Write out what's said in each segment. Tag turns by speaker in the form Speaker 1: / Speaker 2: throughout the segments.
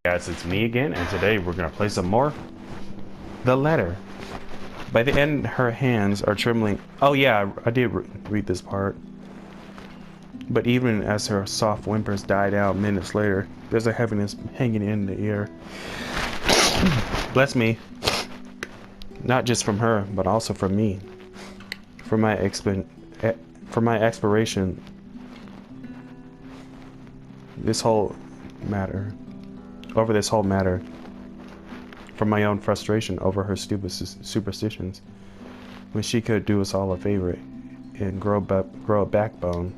Speaker 1: Guys, it's me again, and today we're gonna play some more The Letter. By the end, her hands are trembling. Oh yeah, I did read this part. But even as her soft whimpers die down minutes later, there's a heaviness hanging in the air. Bless me. Not just from her, but also from me. For my expiration, this whole matter. Over this whole matter, from my own frustration over her stupid superstitions, when she could do us all a favor and grow a backbone.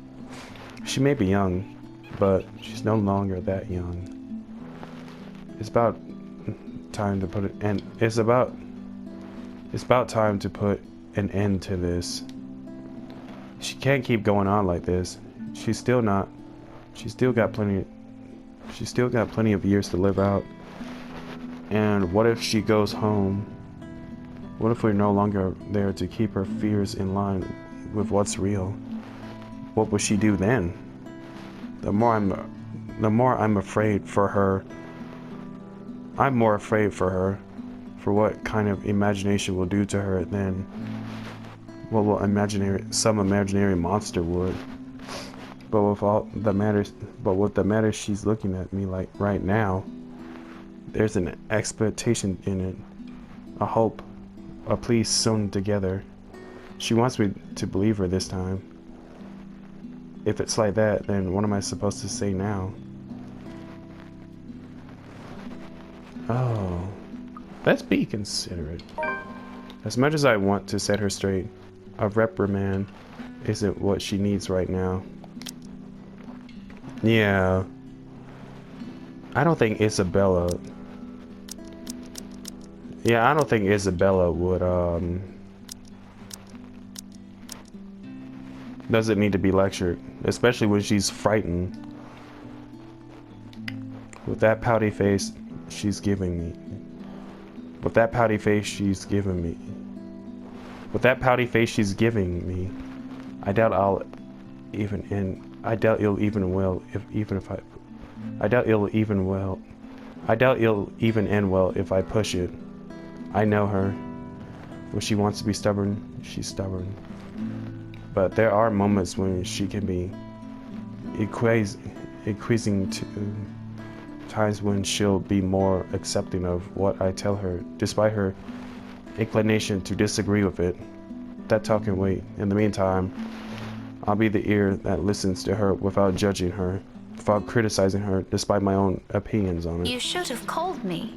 Speaker 1: She may be young, but she's no longer that young. It's about time to put it, and it's about time to put an end to this. She can't keep going on like this. She's still got plenty of years to live out. And what if she goes home? What if we're no longer there to keep her fears in line with what's real? What will she do then? The more I'm afraid for her. I'm more afraid for her, for what kind of imagination will do to her than what some imaginary monster would. But with the matters she's looking at me like right now, there's an expectation in it, a hope, a plea sewn together. She wants me to believe her this time. If it's like that, then what am I supposed to say now? Oh, let's be considerate. As much as I want to set her straight, a reprimand isn't what she needs right now. Yeah, I don't think Isabella would, doesn't need to be lectured, especially when she's frightened. With that pouty face she's giving me. I doubt it'll even end well if I push it. I know her. When she wants to be stubborn, she's stubborn. But there are moments when she can be increasing to times when she'll be more accepting of what I tell her, despite her inclination to disagree with it. That talk can wait. In the meantime, I'll be the ear that listens to her without judging her, without criticizing her, despite my own opinions on it.
Speaker 2: You should have called me.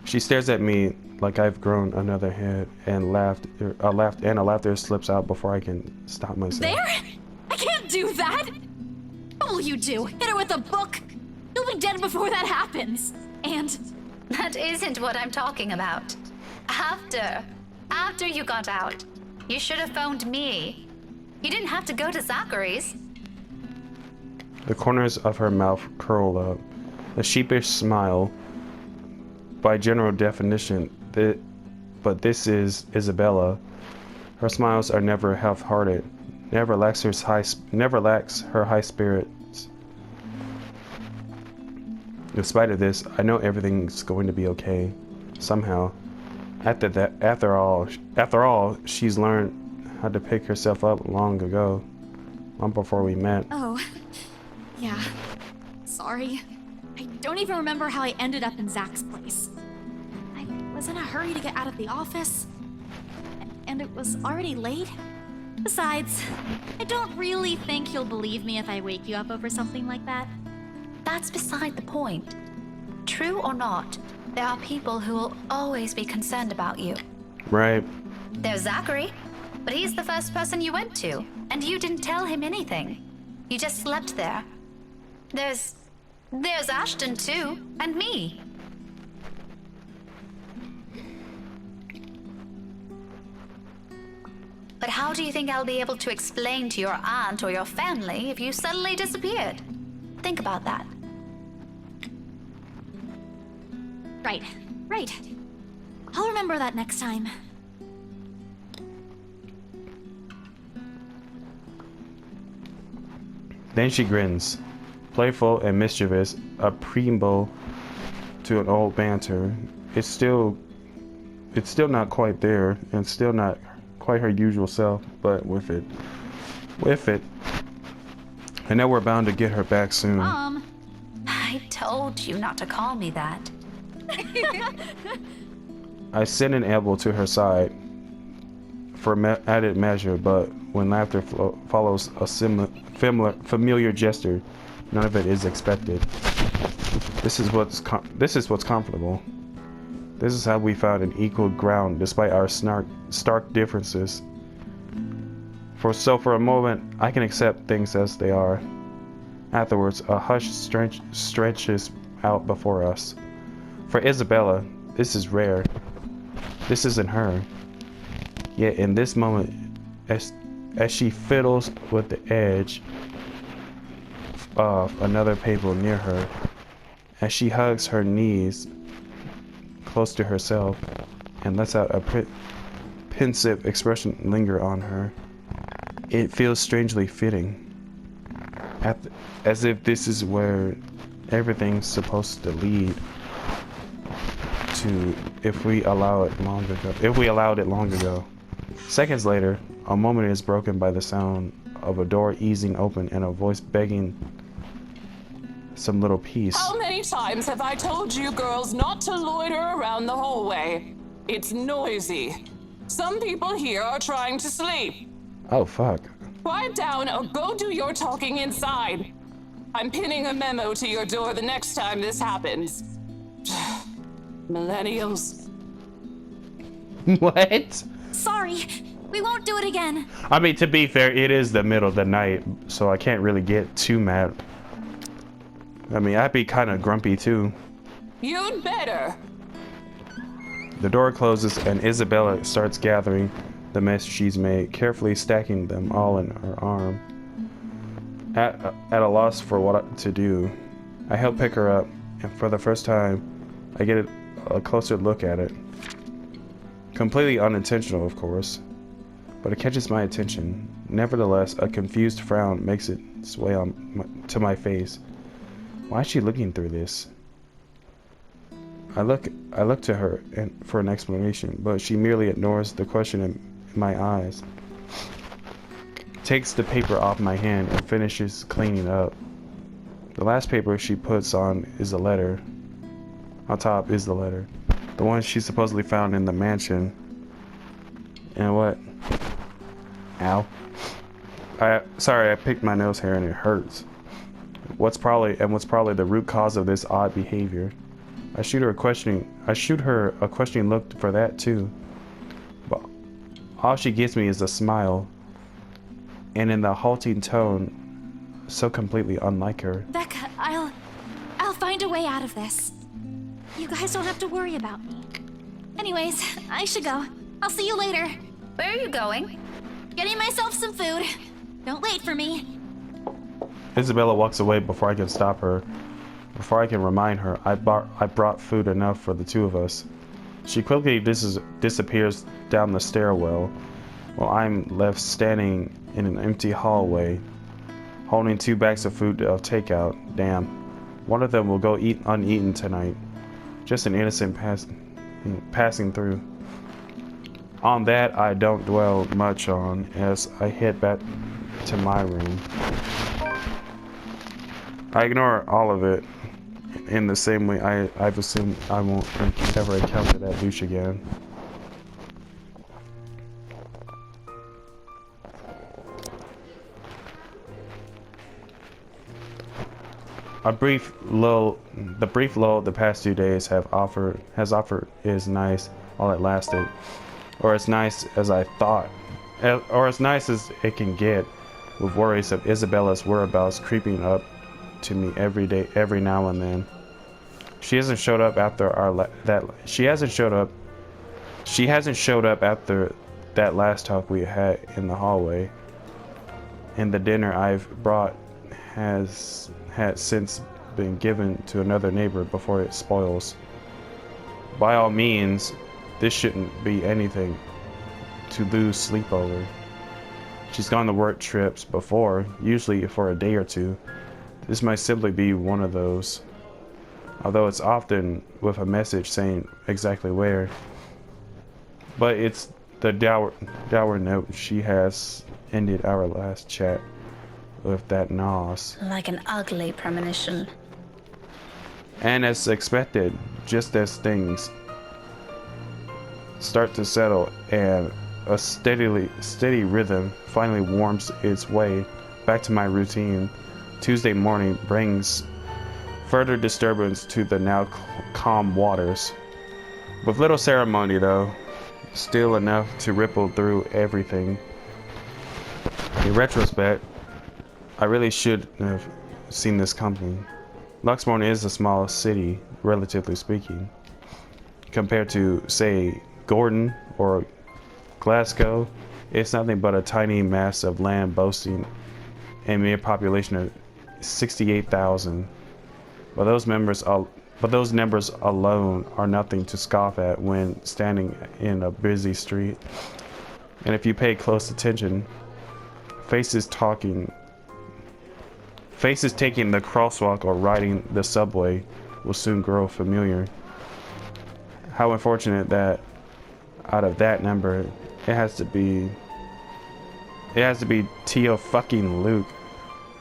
Speaker 1: She stares at me like I've grown another head and a laughter slips out before I can stop myself.
Speaker 3: There? I can't do that! What will you do? Hit her with a book? You'll be dead before that happens. And
Speaker 2: That isn't what I'm talking about. After you got out, you should have phoned me. You didn't have to go to Zachary's.
Speaker 1: The corners of her mouth curl up, a sheepish smile. By general definition, but this is Isabella. Her smiles are never half-hearted, never lacks her high spirits. In spite of this, I know everything's going to be okay, somehow. After all, she's learned how to pick herself up long ago, long before we met.
Speaker 3: oh, yeah. Sorry. I don't even remember how I ended up in Zach's place. I was in a hurry to get out of the office, and it was already late. Besides, I don't really think you'll believe me if I wake you up over something like that.
Speaker 2: That's beside the point. True or not, there are people who will always be concerned about you.
Speaker 1: Right.
Speaker 2: There's Zachary, but he's the first person you went to, and you didn't tell him anything. You just slept there. There's Ashton too, and me. But how do you think I'll be able to explain to your aunt or your family if you suddenly disappeared? Think about that.
Speaker 3: Right. I'll remember that next time.
Speaker 1: Then she grins. playful and mischievous, a preamble to an old banter. It's still not quite there, and still not quite her usual self, but with it. I know we're bound to get her back soon.
Speaker 3: Mom.
Speaker 2: I told you not to call me that.
Speaker 1: I send an elbow to her side for added measure, but when laughter follows a familiar gesture, none of it is expected. This is what's comfortable. This is how we found an equal ground despite our stark differences. For a moment, I can accept things as they are. Afterwards, a hush stretches out before us. For Isabella, this is rare. This isn't her. Yet in this moment, as she fiddles with the edge of another paper near her, as she hugs her knees close to herself and lets out a pensive expression linger on her, it feels strangely fitting. As if this is where everything's supposed to lead to if we allowed it long ago. Seconds later, a moment is broken by the sound of a door easing open and a voice begging some little peace.
Speaker 4: How many times have I told you girls not to loiter around the hallway? It's noisy. Some people here are trying to sleep.
Speaker 1: Oh, fuck.
Speaker 4: Quiet down or go do your talking inside. I'm pinning a memo to your door the next time this happens. Millennials.
Speaker 1: What?
Speaker 3: Sorry. We won't do it again.
Speaker 1: I mean, to be fair, it is the middle of the night, so I can't really get too mad. I mean, I'd be kind of grumpy too.
Speaker 4: You'd better.
Speaker 1: The door closes and Isabella starts gathering the mess she's made, carefully stacking them all in her arm. At a loss for what to do, I help pick her up, and for the first time, I get a closer look at it. Completely unintentional, of course, but it catches my attention. Nevertheless, a confused frown makes its way to my face. Why is she looking through this? I look to her for an explanation, but she merely ignores the question in my eyes. Takes the paper off my hand and finishes cleaning up. The last paper she puts on is a letter. On top is the letter. The one she supposedly found in the mansion. And what? Ow. Sorry, I picked my nose hair and it hurts. What's probably the root cause of this odd behavior. I shoot her a questioning look for that too. But all she gives me is a smile. And in the halting tone, so completely unlike her.
Speaker 3: Becca, I'll find a way out of this. You guys don't have to worry about me. Anyways, I should go. I'll see you later.
Speaker 2: Where are you going?
Speaker 3: Getting myself some food. Don't wait for me.
Speaker 1: Isabella walks away before I can stop her. Before I can remind her, I brought food enough for the two of us. She quickly disappears down the stairwell, while I'm left standing in an empty hallway, holding 2 bags of food of takeout. Damn, one of them will go uneaten tonight. Just an innocent passing through. On that, I don't dwell much on as I head back to my room. I ignore all of it in the same way I've assumed I won't ever encounter that douche again. The brief lull the past 2 days has offered is nice while it lasted, or as nice as I thought, or as nice as it can get, with worries of Isabella's whereabouts creeping up to me every day, every now and then. She hasn't showed up after She hasn't showed up after that last talk we had in the hallway, and the dinner I've brought has since been given to another neighbor before it spoils. By all means, this shouldn't be anything to lose sleep over. She's gone to work trips before, usually for a day or two. This might simply be one of those, although it's often with a message saying exactly where. But it's the dour note she has ended our last chat with that nos.
Speaker 2: Like an ugly premonition.
Speaker 1: And as expected, just as things start to settle and a steady rhythm finally warms its way back to my routine, Tuesday morning brings further disturbance to the now calm waters. With little ceremony though, still enough to ripple through everything. In retrospect, I really should have seen this coming. Luxmore is a small city, relatively speaking, compared to, say, Gordon or Glasgow. It's nothing but a tiny mass of land boasting a mere population of 68,000. But those numbers alone are nothing to scoff at when standing in a busy street. And if you pay close attention, faces taking the crosswalk or riding the subway will soon grow familiar. How unfortunate that out of that number, it has to be Tio fucking Luke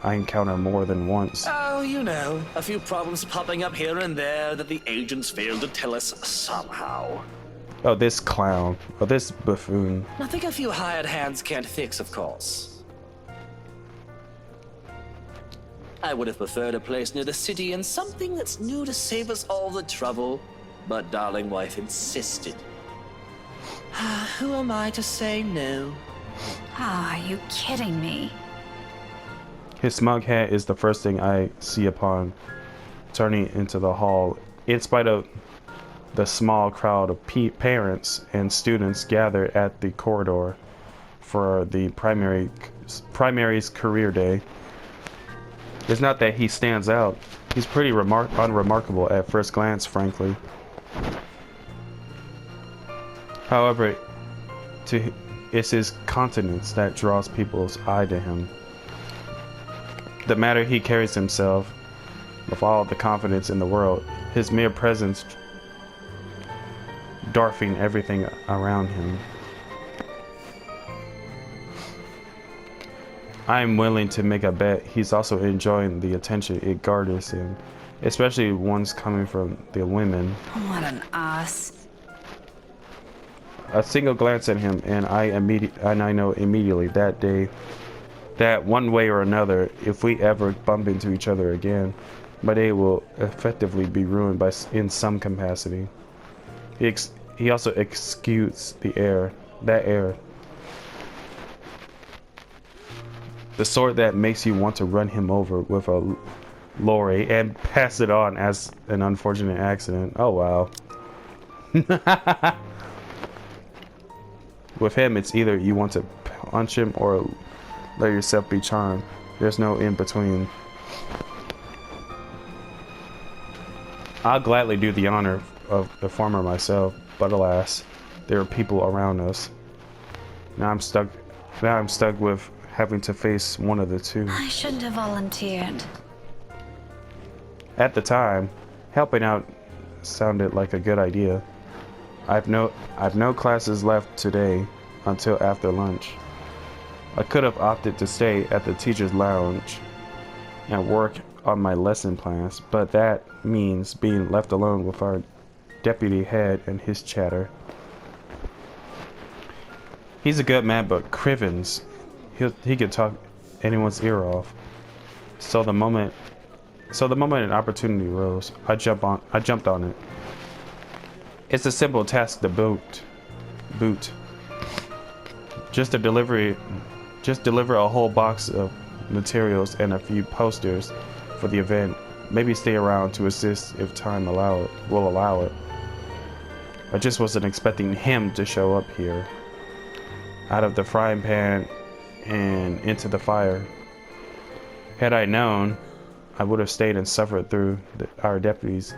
Speaker 1: I encounter more than once.
Speaker 5: Oh, you know, a few problems popping up here and there that the agents failed to tell us somehow.
Speaker 1: Oh, this clown. Oh, this buffoon.
Speaker 5: Nothing a few hired hands can't fix, of course. I would have preferred a place near the city and something that's new to save us all the trouble, but darling wife insisted. Who am I to say no?
Speaker 2: Ah, are you kidding me?
Speaker 1: His smug hat is the first thing I see upon turning into the hall, in spite of the small crowd of parents and students gathered at the corridor for the primary's career day. It's not that he stands out. He's pretty unremarkable at first glance, frankly. However, it's his countenance that draws people's eye to him. The matter he carries himself with all the confidence in the world, his mere presence dwarfing everything around him. I am willing to make a bet he's also enjoying the attention it garners him, especially ones coming from the women.
Speaker 2: What an ass.
Speaker 1: A single glance at him and I know immediately that day that one way or another, if we ever bump into each other again, my day will effectively be ruined in some capacity. He also exudes that air. The sort that makes you want to run him over with a lorry and pass it on as an unfortunate accident. Oh wow. With him, it's either you want to punch him or let yourself be charmed. There's no in between. I'll gladly do the honor of the former myself, but alas, there are people around us. Now I'm stuck with having to face one of the two.
Speaker 2: I shouldn't have volunteered.
Speaker 1: At the time, helping out sounded like a good idea. I've no classes left today until after lunch. I could have opted to stay at the teacher's lounge and work on my lesson plans, but that means being left alone with our deputy head and his chatter. He's a good man, but Crivens, he could talk anyone's ear off. So the moment an opportunity arose, I jumped on it. It's a simple task to boot. Just deliver a whole box of materials and a few posters for the event. Maybe stay around to assist if time will allow it. I just wasn't expecting him to show up here. Out of the frying pan and into the fire. Had I known, I would have stayed and suffered through our deputy's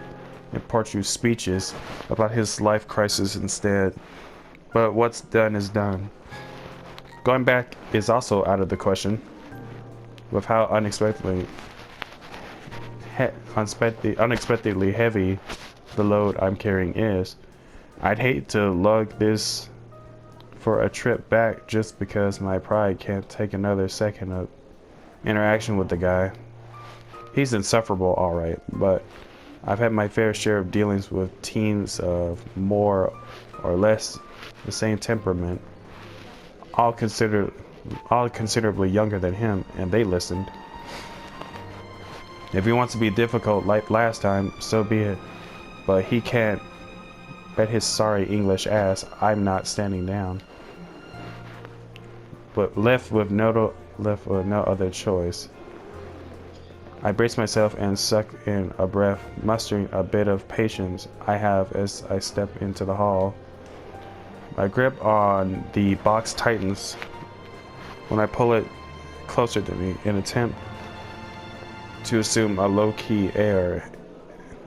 Speaker 1: impromptu speeches about his life crisis instead. But what's done is done. Going back is also out of the question, with how unexpectedly unexpectedly heavy the load I'm carrying is. I'd hate to lug this for a trip back just because my pride can't take another second of interaction with the guy. He's insufferable, alright, but I've had my fair share of dealings with teens of more or less the same temperament, all considerably younger than him, and they listened. If he wants to be difficult like last time, so be it, but he can't bet his sorry English ass I'm not standing down. But left with no other choice, I brace myself and suck in a breath, mustering a bit of patience I have as I step into the hall. My grip on the box tightens when I pull it closer to me in an attempt to assume a low-key air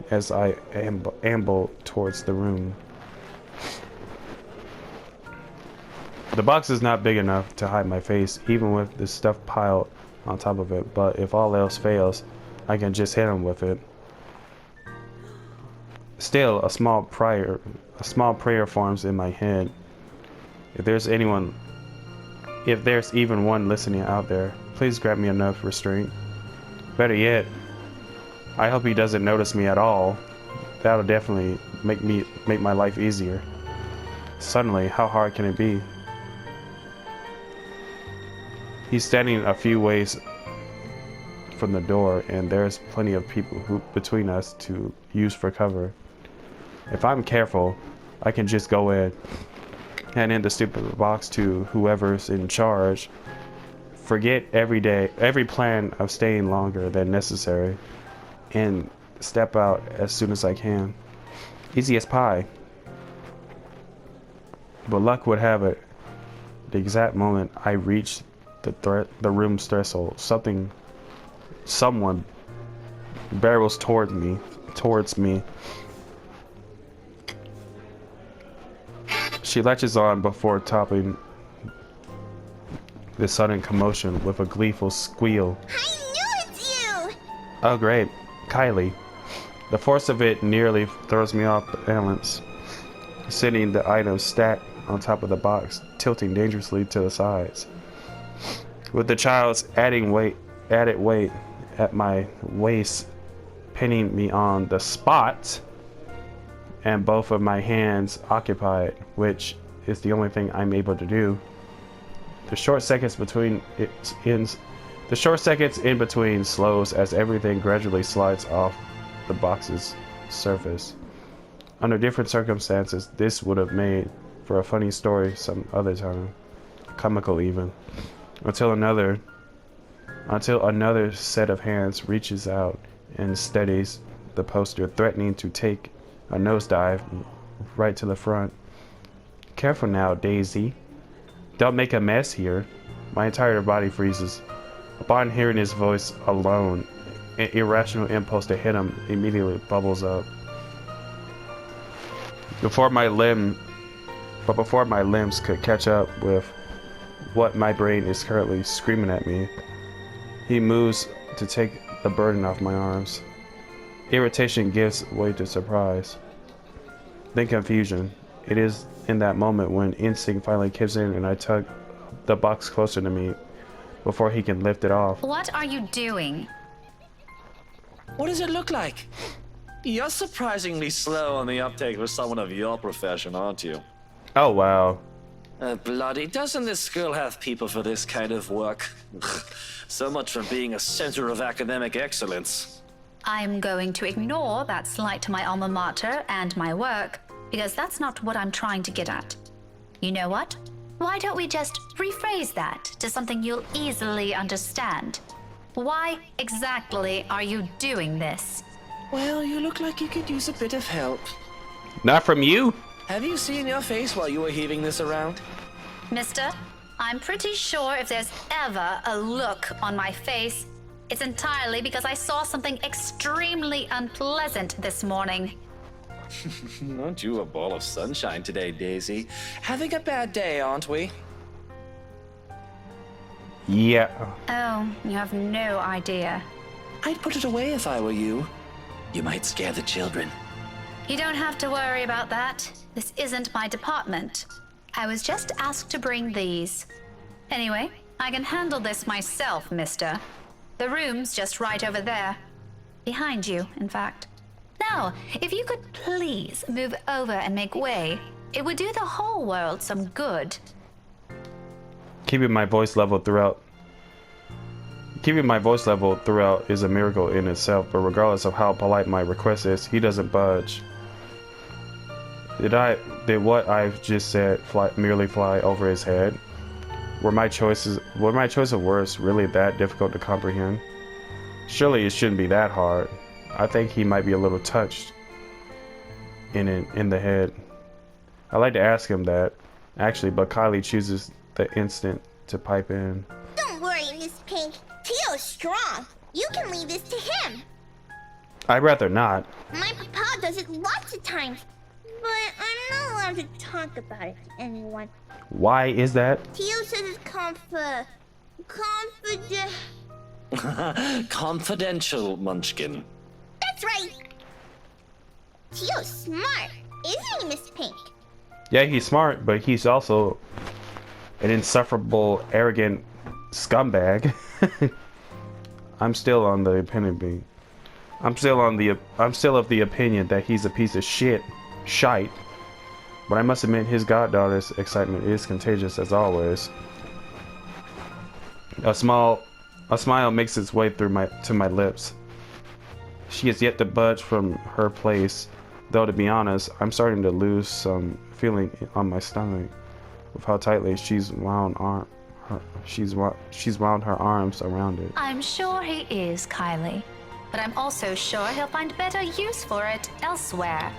Speaker 1: as I amble towards the room. The box is not big enough to hide my face, even with the stuff piled on top of it, but if all else fails, I can just hit him with it. Still, a small prayer forms in my head. If there's even one listening out there, please grant me enough restraint. Better yet, I hope he doesn't notice me at all. That'll definitely make my life easier. Suddenly, how hard can it be? He's standing a few ways from the door, and there's plenty of people between us to use for cover. If I'm careful, I can just go in, hand in the stupid box to whoever's in charge, forget every plan of staying longer than necessary, and step out as soon as I can. Easy as pie. But luck would have it, the exact moment I reached the room's threshold, someone barrels towards me. She latches on before topping the sudden commotion with a gleeful squeal.
Speaker 6: I knew it's you!
Speaker 1: Oh great, Kylie. The force of it nearly throws me off balance, sending the items stacked on top of the box, tilting dangerously to the sides. With the child's added weight at my waist, pinning me on the spot, and both of my hands occupied, which is the only thing I'm able to do. The short seconds in between slows as everything gradually slides off the box's surface. Under different circumstances, this would have made for a funny story some other time, comical even, until another set of hands reaches out and steadies the poster, threatening to take a nosedive right to the front. Careful now, Daisy. Don't make a mess here. My entire body freezes. Upon hearing his voice alone, an irrational impulse to hit him immediately bubbles up. Before my limbs could catch up with what my brain is currently screaming at me, he moves to take the burden off my arms. Irritation gives way to surprise, then confusion. It is in that moment when instinct finally kicks in and I tug the box closer to me before he can lift it off.
Speaker 2: What are you doing?
Speaker 5: What does it look like? You're surprisingly slow on the uptake for someone of your profession, aren't you?
Speaker 1: Oh wow.
Speaker 5: Bloody, doesn't this school have people for this kind of work? So much for being a center of academic excellence.
Speaker 2: I'm going to ignore that slight to my alma mater and my work, because that's not what I'm trying to get at. You know what? Why don't we just rephrase that to something you'll easily understand? Why exactly are you doing this?
Speaker 5: Well, you look like you could use a bit of help.
Speaker 1: Not from you?
Speaker 5: Have you seen your face while you were heaving this around?
Speaker 2: Mister, I'm pretty sure if there's ever a look on my face, it's entirely because I saw something extremely unpleasant this morning.
Speaker 5: Aren't you a ball of sunshine today, Daisy? Having a bad day, aren't we?
Speaker 1: Yeah.
Speaker 2: Oh, you have no idea.
Speaker 5: I'd put it away if I were you. You might scare the children.
Speaker 2: You don't have to worry about that. This isn't my department. I was just asked to bring these. Anyway, I can handle this myself, mister. The room's just right over there. Behind you, in fact. Now, if you could please move over and make way, it would do the whole world some good.
Speaker 1: Keeping my voice level throughout is a miracle in itself, but regardless of how polite my request is, he doesn't budge. Did what I've just said merely fly over his head? Were my choice of words really that difficult to comprehend? Surely it shouldn't be that hard. I think he might be a little touched in the head. I'd like to ask him that, actually, but Kylie chooses the instant to pipe in.
Speaker 6: Don't worry, Miss Pink. Teo's strong. You can leave this to him.
Speaker 1: I'd rather not.
Speaker 6: My papa does it lots of times. But I'm not allowed to talk about it to anyone.
Speaker 1: Why is that?
Speaker 6: Teo says it's
Speaker 5: Confidential, Munchkin.
Speaker 6: That's right. Teo's smart, isn't he, Miss Pink?
Speaker 1: Yeah, he's smart, but he's also an insufferable, arrogant scumbag. I'm still on the opinion. I'm still of the opinion that he's a piece of shite. But I must admit, his goddaughter's excitement is contagious as always. A smile makes its way to my lips. She is yet to budge from her place, though to be honest, I'm starting to lose some feeling on my stomach with how tightly she's wound her arms around it.
Speaker 2: I'm sure he is, Kylie. But I'm also sure he'll find better use for it elsewhere.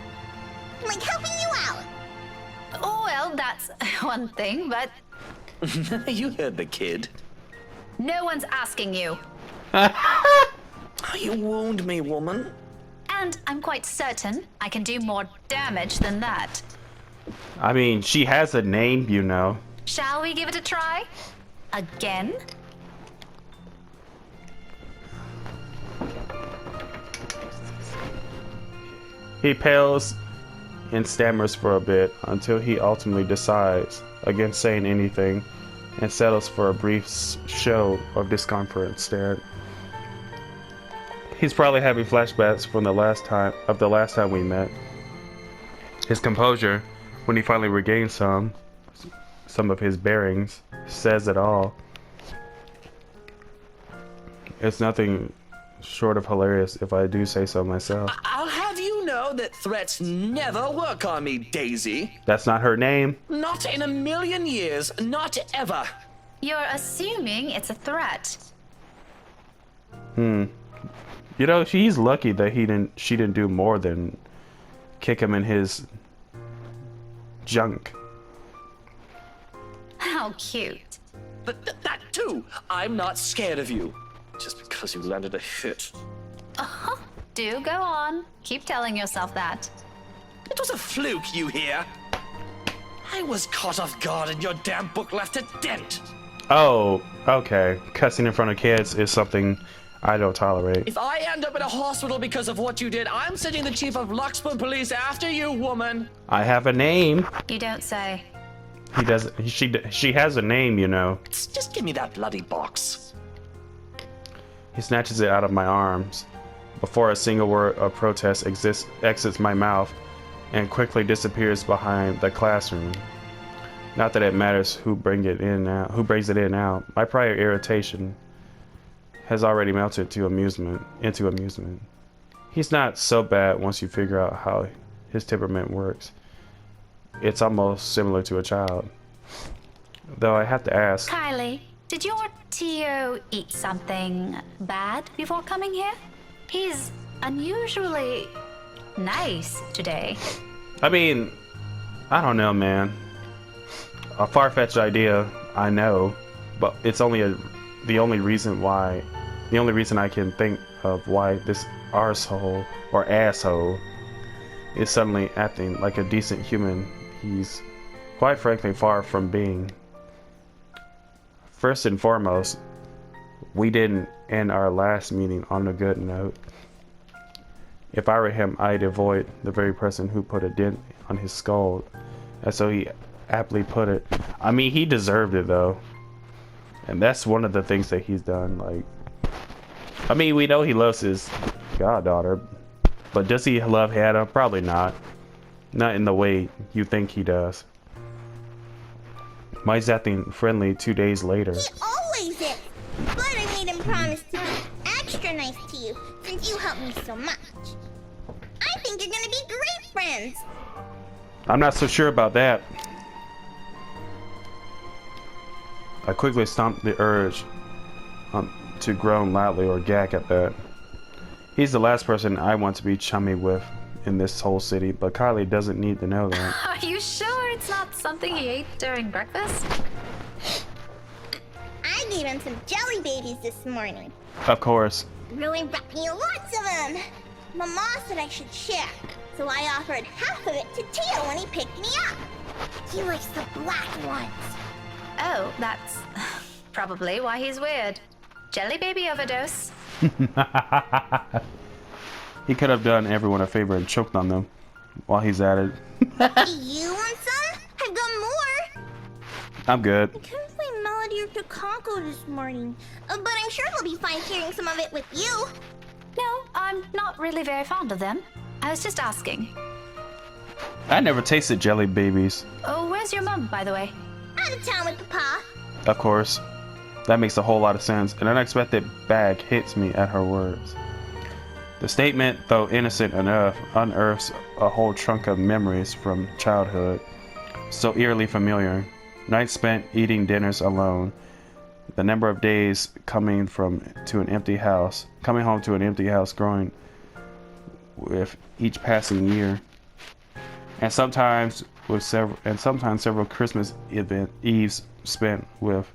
Speaker 6: Like helping you out.
Speaker 2: Oh, well, that's one thing, but
Speaker 5: You heard the kid.
Speaker 2: no one's asking you.
Speaker 5: Oh, you wound me, woman.
Speaker 2: And I'm quite certain I can do more damage than that.
Speaker 1: I mean, she has a name, you know.
Speaker 2: Shall we give it a try? Again?
Speaker 1: He pales and stammers for a bit until he ultimately decides against saying anything and settles for a brief show of discomfort instead. He's probably having flashbacks from the last time we met. His composure, when he finally regains some of his bearings, says it all. It's nothing short of hilarious if I do say so myself.
Speaker 5: I'll have you know that threats never work on me, Daisy.
Speaker 1: That's not her name.
Speaker 5: Not in a million years, not ever.
Speaker 2: You're assuming it's a threat.
Speaker 1: You know, she's lucky that she didn't do more than kick him in his junk.
Speaker 2: How cute.
Speaker 5: That too. I'm not scared of you. Just because you landed a hit.
Speaker 2: Do go on. Keep telling yourself that.
Speaker 5: It was a fluke, you hear? I was caught off guard and your damn book left a dent.
Speaker 1: Oh, okay. Cussing in front of kids is something I don't tolerate.
Speaker 5: If I end up in a hospital because of what you did, I'm sending the chief of Luxburg Police after you, woman.
Speaker 1: I have a name.
Speaker 2: You don't say.
Speaker 1: He doesn't. She has a name, you know.
Speaker 5: Just give me that bloody box.
Speaker 1: He snatches it out of my arms before a single word of protest exits my mouth and quickly disappears behind the classroom. Not that it matters who brings it in now. My prior irritation has already melted into amusement. He's not so bad once you figure out how his temperament works. It's almost similar to a child. Though I have to ask,
Speaker 2: Kylie, did your Tio eat something bad before coming here? He's unusually nice today.
Speaker 1: I mean, I don't know, man. A far-fetched idea, I know, but it's only the only reason I can think of why this arsehole or asshole is suddenly acting like a decent human he's quite frankly far from being. First and foremost, we didn't end our last meeting on a good note. If I were him, I'd avoid the very person who put a dent on his skull, as so he aptly put it. I mean, he deserved it though, and that's one of the things that he's done. Like, I mean, we know he loves his goddaughter, but does he love Hannah? Probably not. Not in the way you think he does. Mike's acting friendly 2 days later.
Speaker 6: He always is. But I made him promise to be extra nice to you since you helped me so much. I think you're gonna be great friends.
Speaker 1: I'm not so sure about that. I quickly stomped the urge to groan loudly or gag at that. He's the last person I want to be chummy with in this whole city, but Kylie doesn't need to know that.
Speaker 2: Are you sure it's not something he ate during breakfast?
Speaker 6: I gave him some jelly babies this morning.
Speaker 1: Of course.
Speaker 6: Really brought me lots of them. Mama said I should share, so I offered half of it to Tio when he picked me up. He likes the black ones.
Speaker 2: Oh, that's probably why he's weird. Jelly baby overdose.
Speaker 1: He could have done everyone a favor and choked on them while he's at it.
Speaker 6: You want some? I've got more.
Speaker 1: I'm good.
Speaker 6: I couldn't find Melody or Takako this morning, but I'm sure they'll be fine sharing some of it with you.
Speaker 2: No, I'm not really very fond of them. I was just asking.
Speaker 1: I never tasted jelly babies.
Speaker 2: Oh, where's your mum, by the way?
Speaker 6: Out of town with Papa.
Speaker 1: Of course. That makes a whole lot of sense. An unexpected bag hits me at her words. The statement, though innocent enough, unearths a whole trunk of memories from childhood, so eerily familiar. Nights spent eating dinners alone. The number of days coming home to an empty house, growing with each passing year, and sometimes several Christmas eves spent with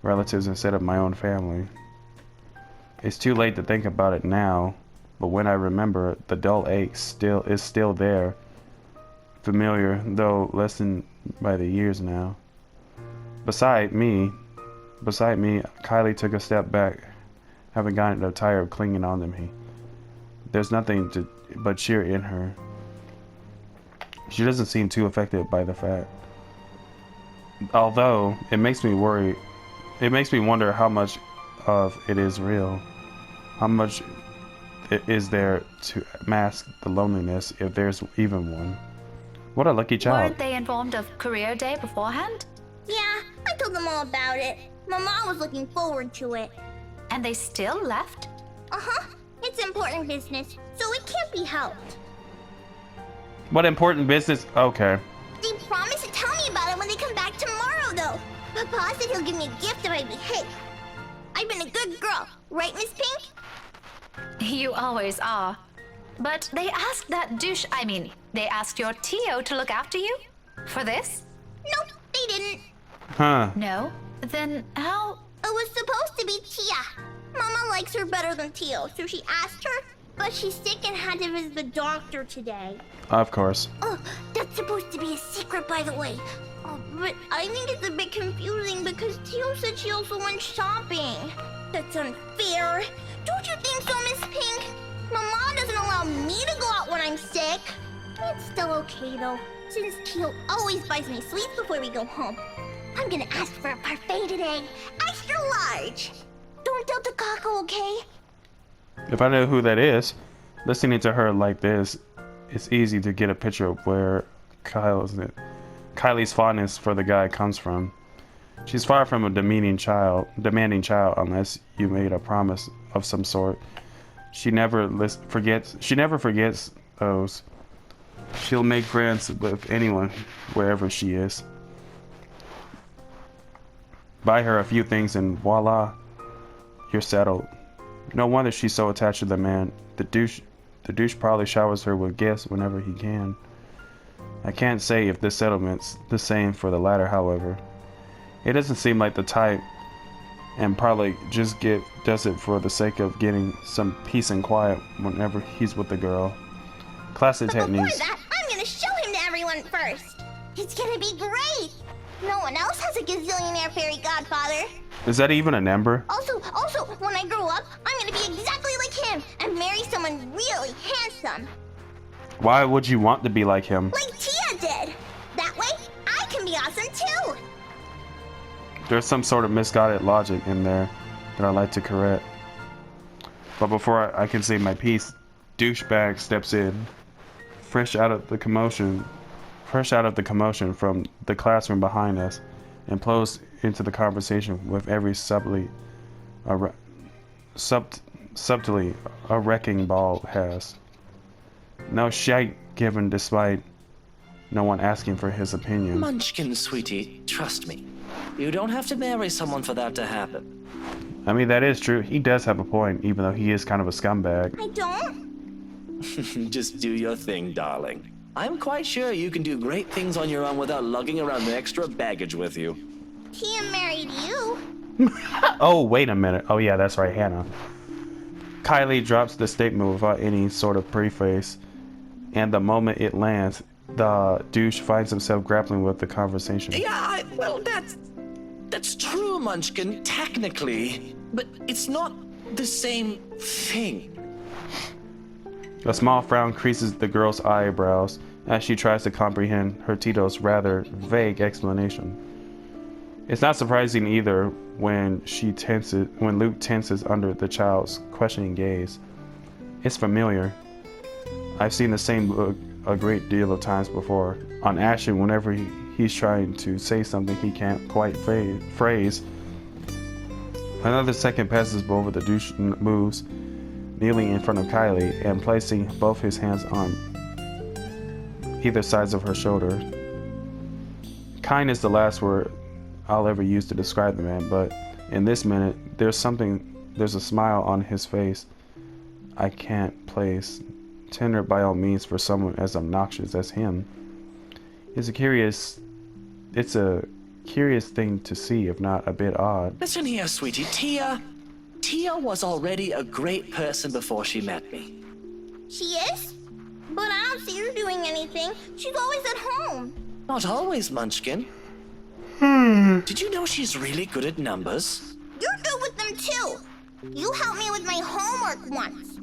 Speaker 1: relatives instead of my own family. It's too late to think about it now. But when I remember, the dull ache is still there, familiar though lessened by the years now. Beside me, Kylie took a step back, having gotten tired of clinging on to me. There's nothing but cheer in her. She doesn't seem too affected by the fact. Although it makes me worry. It makes me wonder how much of it is real. How much is there to mask the loneliness, if there's even one? What a lucky child.
Speaker 2: Weren't they informed of career day beforehand?
Speaker 6: Yeah, I told them all about it. Mama was looking forward to it.
Speaker 2: And they still left?
Speaker 6: Uh-huh. It's important business, so it can't be helped.
Speaker 1: What important business? Okay.
Speaker 6: They promised to tell me about it when they come back tomorrow, though. Papa said he'll give me a gift if I behave. I've been a good girl, right, Miss Pink?
Speaker 2: You always are. But they asked they asked your Tio to look after you? For this?
Speaker 6: Nope, they didn't.
Speaker 1: Huh.
Speaker 2: No? Then how?
Speaker 6: It was supposed to be Tia. Mama likes her better than Tio, so she asked her, but she's sick and had to visit the doctor today.
Speaker 1: Of course.
Speaker 6: Oh, that's supposed to be a secret, by the way. Oh, but I think it's a bit confusing because Tio said she also went shopping. That's unfair. Don't you think so, Miss Pink? Mama doesn't allow me to go out when I'm sick. It's still okay, though, since Tio always buys me sweets before we go home. I'm gonna ask for a parfait today. Extra large. Don't tell Takako, okay?
Speaker 1: If I know who that is, listening to her like this, it's easy to get a picture of where Kylie's fondness for the guy comes from. She's far from a demanding child unless you made a promise of some sort. She never forgets those. She'll make friends with anyone, wherever she is. Buy her a few things and voila, you're settled. No wonder she's so attached to the man. The douche probably showers her with gifts whenever he can. I can't say if this settlement's the same for the latter, however. It doesn't seem like the type, and probably just does it for the sake of getting some peace and quiet whenever he's with the girl. Classic
Speaker 6: But
Speaker 1: techniques.
Speaker 6: before that, I'm gonna show him to everyone first. It's gonna be great. No one else has a gazillionaire fairy godfather.
Speaker 1: Is that even a number?
Speaker 6: Also, when I grow up, I'm gonna be exactly like him and marry someone really handsome,
Speaker 1: Why would you want to be like him?
Speaker 6: like Tia did. That way, I can be awesome too.
Speaker 1: There's some sort of misguided logic in there that I'd like to correct. But before I can say my piece, douchebag steps in, fresh out of the commotion from the classroom behind us, and plows into the conversation with every subtly a wrecking ball has. No shite given despite no one asking for his opinion.
Speaker 5: Munchkin, sweetie, trust me. You don't have to marry someone for that to happen.
Speaker 1: I mean, that is true. He does have a point, even though he is kind of a scumbag.
Speaker 6: I don't.
Speaker 5: Just do your thing, darling. I'm quite sure you can do great things on your own without lugging around extra baggage with you.
Speaker 6: Tia married you.
Speaker 1: Oh, wait a minute. Oh, yeah, that's right, Hannah. Kylie drops the statement without any sort of preface, and the moment it lands, the douche finds himself grappling with the conversation.
Speaker 5: Yeah, well, that's true, Munchkin, technically. But it's not the same thing.
Speaker 1: A small frown creases the girl's eyebrows as she tries to comprehend her Tito's rather vague explanation. It's not surprising either when Luke tenses under the child's questioning gaze. It's familiar. I've seen the same look a great deal of times before. On Ashton, whenever he's trying to say something he can't quite phrase. Another second passes before the douche moves, kneeling in front of Kylie and placing both his hands on either sides of her shoulder. Kind is the last word I'll ever use to describe the man, but in this minute, there's a smile on his face I can't place, tender by all means for someone as obnoxious as him. It's a curious thing to see, if not a bit odd.
Speaker 5: Listen here, sweetie. Tia was already a great person before she met me.
Speaker 6: She is? But I don't see her doing anything. She's always at home.
Speaker 5: Not always, Munchkin. Did you know she's really good at numbers?
Speaker 6: You're good with them too. You helped me with my homework once.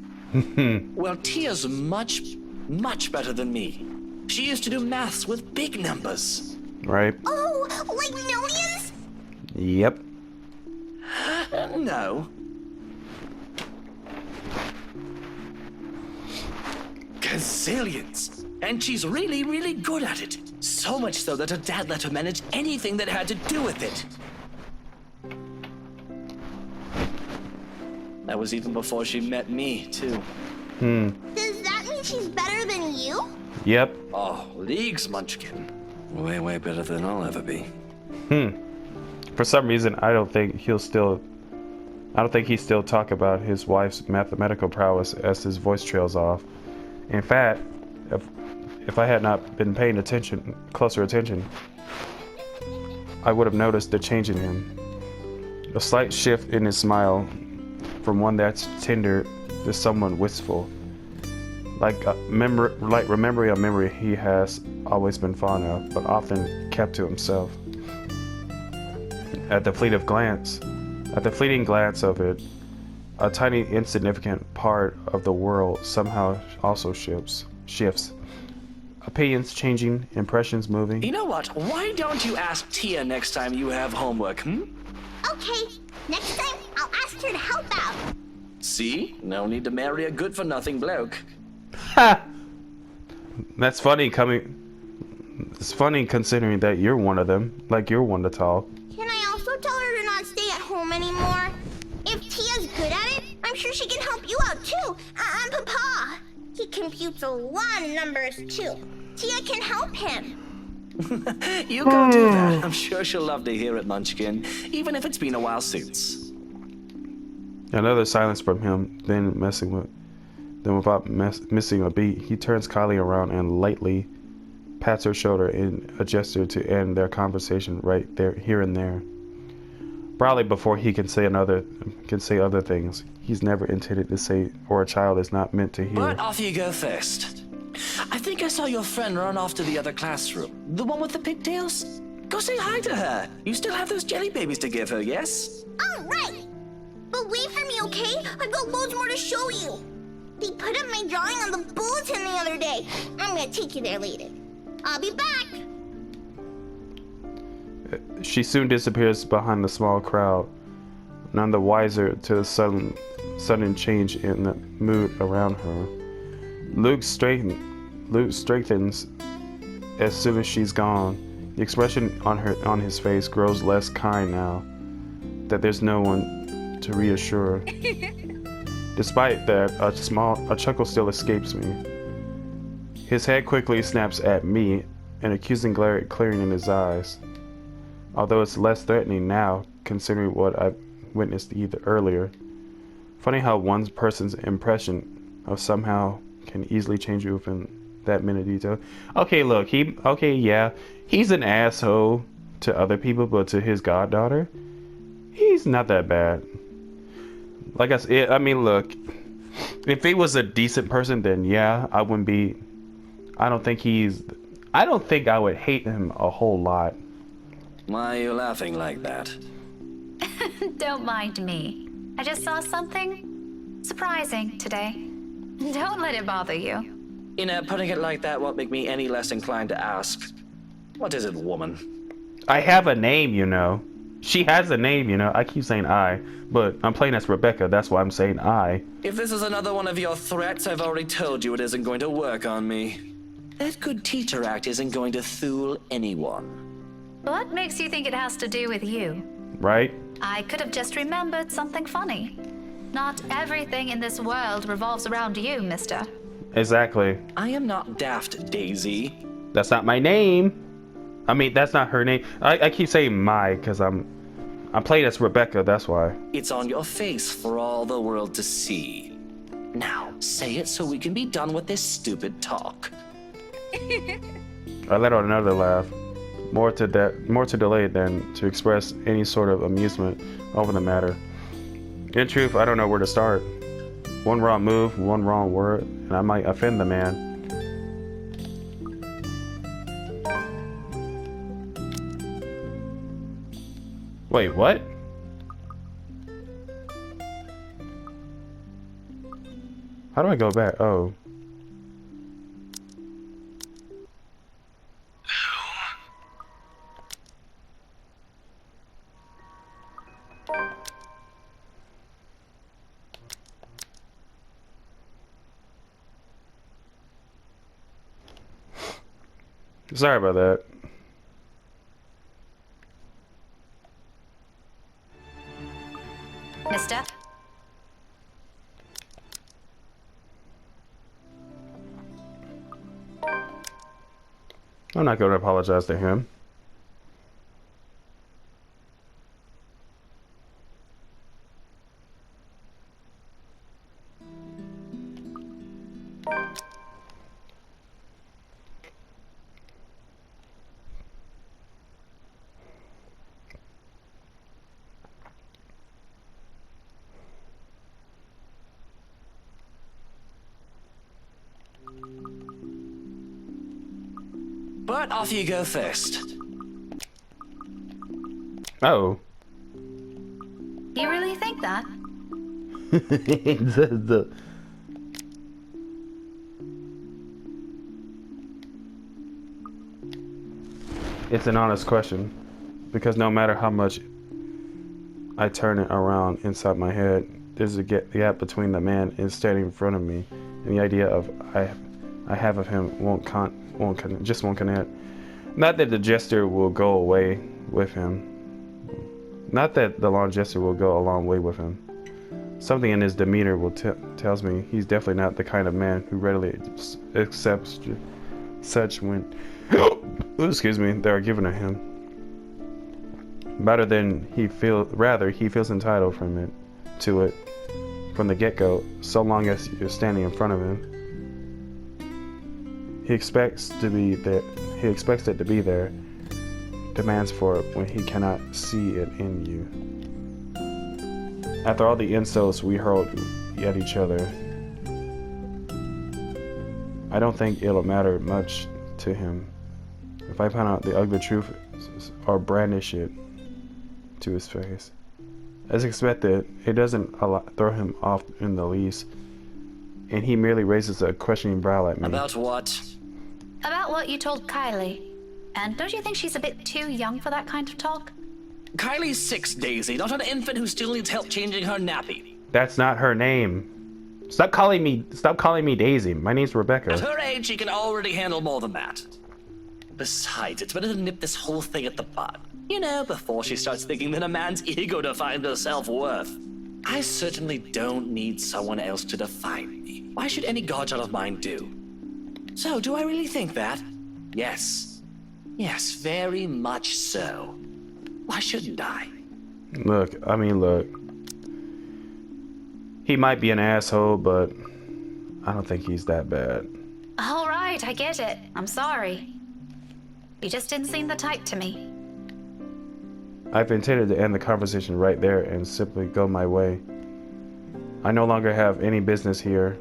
Speaker 5: Well, Tia's much, much better than me. She used to do maths with big numbers.
Speaker 1: Right?
Speaker 6: Oh, like millions?
Speaker 1: Yep.
Speaker 5: No. Gazillions. And she's really, really good at it. So much so that her dad let her manage anything that had to do with it. That was even before she met me, too.
Speaker 6: Does that mean she's better than you?
Speaker 1: Yep.
Speaker 5: Oh, leagues, Munchkin. Way, way better than I'll ever be.
Speaker 1: For some reason, I don't think he still talk about his wife's mathematical prowess as his voice trails off. In fact, if I had not been paying closer attention, I would have noticed the change in him. A slight shift in his smile from one that's tender to someone wistful. Like remembering a memory he has always been fond of, but often kept to himself. At the fleeting glance of it, a tiny insignificant part of the world somehow also shifts. Opinions changing, impressions moving.
Speaker 5: You know what? Why don't you ask Tia next time you have homework,
Speaker 6: Okay, next time I'll ask her to help out.
Speaker 5: See? No need to marry a good-for-nothing bloke.
Speaker 1: Ha! It's funny considering that you're one of them. Like you're one to talk.
Speaker 6: Can I also tell her to not stay at home anymore? If Tia's good at it, I'm sure she can help you out too. And Papa. He computes a lot of numbers too. Tia can help him.
Speaker 5: You go do that. I'm sure she'll love to hear it, Munchkin, even if it's been a while since.
Speaker 1: Another silence from him, then without missing a beat, he turns Kylie around and lightly pats her shoulder in a gesture to end their conversation right there, here and there. Probably before he can say other things he's never intended to say, or a child is not meant to hear.
Speaker 5: But off you go first. I think I saw your friend run off to the other classroom. The one with the pigtails? Go say hi to her. You still have those jelly babies to give her, yes?
Speaker 6: All right. But wait for me, okay? I've got loads more to show you. They put up my drawing on the bulletin the other day. I'm gonna take you there later. I'll be back.
Speaker 1: She soon disappears behind the small crowd, none the wiser to the sudden change in the mood around her. Luke strengthens as soon as she's gone. The expression on his face grows less kind now that there's no one to reassure. Despite that, a chuckle still escapes me. His head quickly snaps at me, an accusing glare clearing in his eyes. Although it's less threatening now, considering what I've witnessed earlier. Funny how one person's impression of somehow can easily change you within that minute detail. Okay, look, he's an asshole to other people, but to his goddaughter, he's not that bad. Like I mean, look, if he was a decent person, then yeah, I wouldn't be. I don't think I would hate him a whole lot.
Speaker 5: Why are you laughing like that?
Speaker 2: Don't mind me. I just saw something surprising today. Don't let it bother you.
Speaker 5: Putting it like that won't make me any less inclined to ask. What is it, woman?
Speaker 1: I have a name, you know. She has a name, you know. I keep saying I, but I'm playing as Rebecca. That's why I'm saying I.
Speaker 5: If this is another one of your threats, I've already told you it isn't going to work on me. That good teacher act isn't going to fool anyone.
Speaker 2: What makes you think it has to do with you?
Speaker 1: Right?
Speaker 2: I could have just remembered something funny. Not everything in this world revolves around you, mister.
Speaker 1: Exactly.
Speaker 5: I am not daft, Daisy.
Speaker 1: That's not my name. I mean, that's not her name. I keep saying my because I'm playing as Rebecca, that's why.
Speaker 5: It's on your face for all the world to see. Now, say it so we can be done with this stupid talk.
Speaker 1: I let out another laugh. More to delay than to express any sort of amusement over the matter. In truth, I don't know where to start. One wrong move, one wrong word, and I might offend the man. Wait, what? How do I go back? Oh. Sorry about that.
Speaker 2: Mister?
Speaker 1: I'm not going to apologize to him.
Speaker 5: But off you go first.
Speaker 1: Oh.
Speaker 2: You really think that?
Speaker 1: It's an honest question, because no matter how much I turn it around inside my head, there's a gap between the man is standing in front of me and the idea of I have of him won't connect. Not that the gesture will go away with him. Not that the long gesture will go a long way with him. Something in his demeanor will tells me he's definitely not the kind of man who readily accepts such when excuse me, they are given to him. Rather, he feels entitled to it from the get-go, so long as you're standing in front of him. He expects it to be there, demands for it when he cannot see it in you. After all the insults we hurled at each other, I don't think it'll matter much to him if I find out the ugly truth or brandish it to his face. As expected, it doesn't throw him off in the least, and he merely raises a questioning brow at me.
Speaker 5: About what?
Speaker 2: About what you told Kylie. And don't you think she's a bit too young for that kind of talk?
Speaker 5: Kylie's 6, Daisy, not an infant who still needs help changing her nappy.
Speaker 1: That's not her name. Stop calling me Daisy. My name's Rebecca.
Speaker 5: At her age, she can already handle more than that. Besides, it's better to nip this whole thing at the bud. You know, before she starts thinking that a man's ego defines her self-worth. I certainly don't need someone else to define me. Why should any godchild of mine do? So, do I really think that? Yes. Yes, very much so. Why shouldn't I?
Speaker 1: Look. He might be an asshole, but I don't think he's that bad.
Speaker 2: All right, I get it. I'm sorry. You just didn't seem the type to me.
Speaker 1: I've intended to end the conversation right there and simply go my way. I no longer have any business here,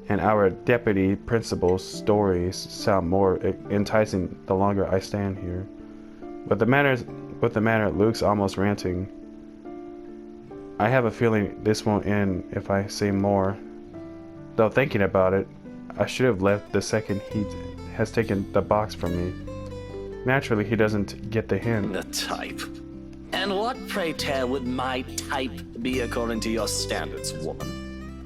Speaker 1: and our deputy principal's stories sound more enticing the longer I stand here. With the manner Luke's almost ranting, I have a feeling this won't end if I say more. Though thinking about it, I should have left the second he has taken the box from me. Naturally, he doesn't get the hint.
Speaker 5: The type. And what, pray tell, would my type be according to your standards, woman?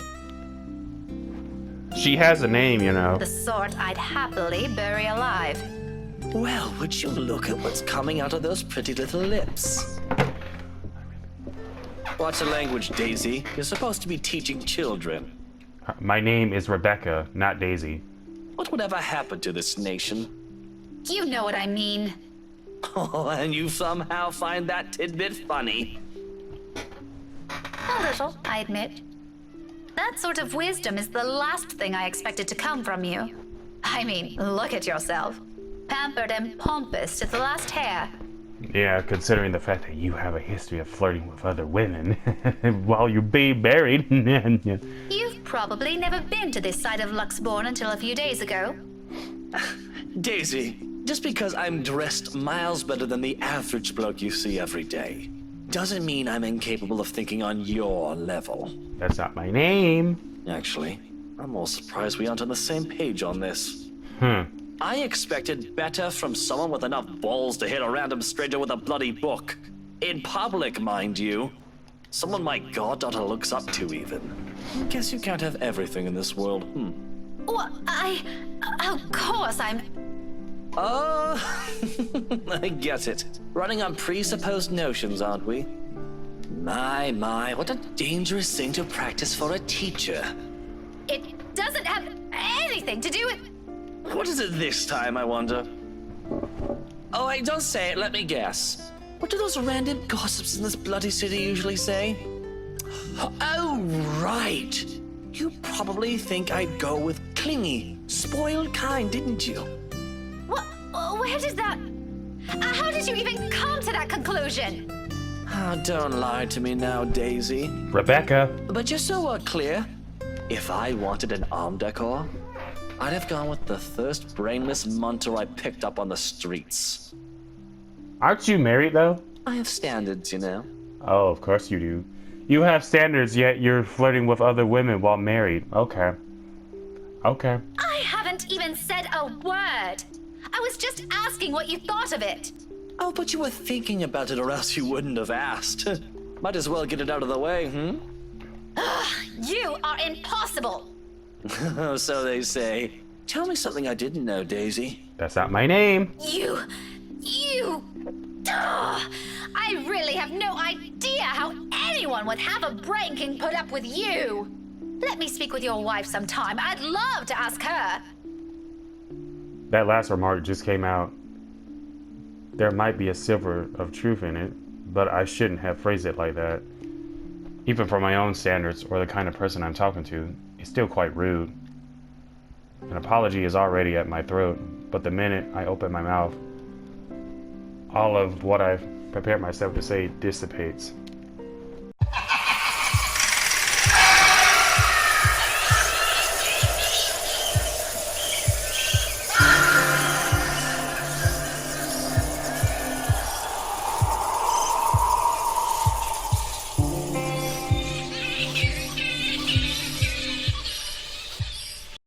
Speaker 1: She has a name, you know.
Speaker 2: The sort I'd happily bury alive.
Speaker 5: Well, would you look at what's coming out of those pretty little lips? Watch the language, Daisy. You're supposed to be teaching children.
Speaker 1: My name is Rebecca, not Daisy.
Speaker 5: What would ever happen to this nation?
Speaker 2: You know what I mean.
Speaker 5: Oh, and you somehow find that tidbit funny.
Speaker 2: A little, I admit. That sort of wisdom is the last thing I expected to come from you. I mean, look at yourself. Pampered and pompous to the last hair.
Speaker 1: Yeah, considering the fact that you have a history of flirting with other women while you're being married.
Speaker 2: You've probably never been to this side of Luxborn until a few days ago.
Speaker 5: Daisy, just because I'm dressed miles better than the average bloke you see every day, doesn't mean I'm incapable of thinking on your level.
Speaker 1: That's not my name.
Speaker 5: Actually, I'm more surprised we aren't on the same page on this. I expected better from someone with enough balls to hit a random stranger with a bloody book. In public, mind you. Someone my goddaughter looks up to, even. Guess you can't have everything in this world,
Speaker 2: Well, of course, I'm...
Speaker 5: Oh, I get it. Running on presupposed notions, aren't we? My, what a dangerous thing to practice for a teacher.
Speaker 2: It doesn't have anything to do with...
Speaker 5: What is it this time, I wonder? Oh, wait, don't say it, let me guess. What do those random gossips in this bloody city usually say? Oh, right. You probably think I'd go with clingy, spoiled kind, didn't you?
Speaker 2: What? Where did that... how did you even come to that conclusion?
Speaker 5: Oh, don't lie to me now, Daisy.
Speaker 1: Rebecca.
Speaker 5: But just so we're clear, if I wanted an arm decor, I'd have gone with the first brainless munter I picked up on the streets.
Speaker 1: Aren't you married, though?
Speaker 5: I have standards, you know.
Speaker 1: Oh, of course you do. You have standards, yet you're flirting with other women while married. Okay. Okay.
Speaker 2: I haven't even said a word. I was just asking what you thought of it.
Speaker 5: Oh, but you were thinking about it or else you wouldn't have asked. Might as well get it out of the way,
Speaker 2: You are impossible.
Speaker 5: So they say. Tell me something I didn't know, Daisy.
Speaker 1: That's not my name.
Speaker 2: You... I really have no idea how anyone with half a brain can put up with you. Let me speak with your wife sometime. I'd love to ask her.
Speaker 1: That last remark just came out. There might be a silver of truth in it, but I shouldn't have phrased it like that. Even for my own standards or the kind of person I'm talking to, it's still quite rude. An apology is already at my throat, but the minute I open my mouth, all of what I've prepared myself to say dissipates.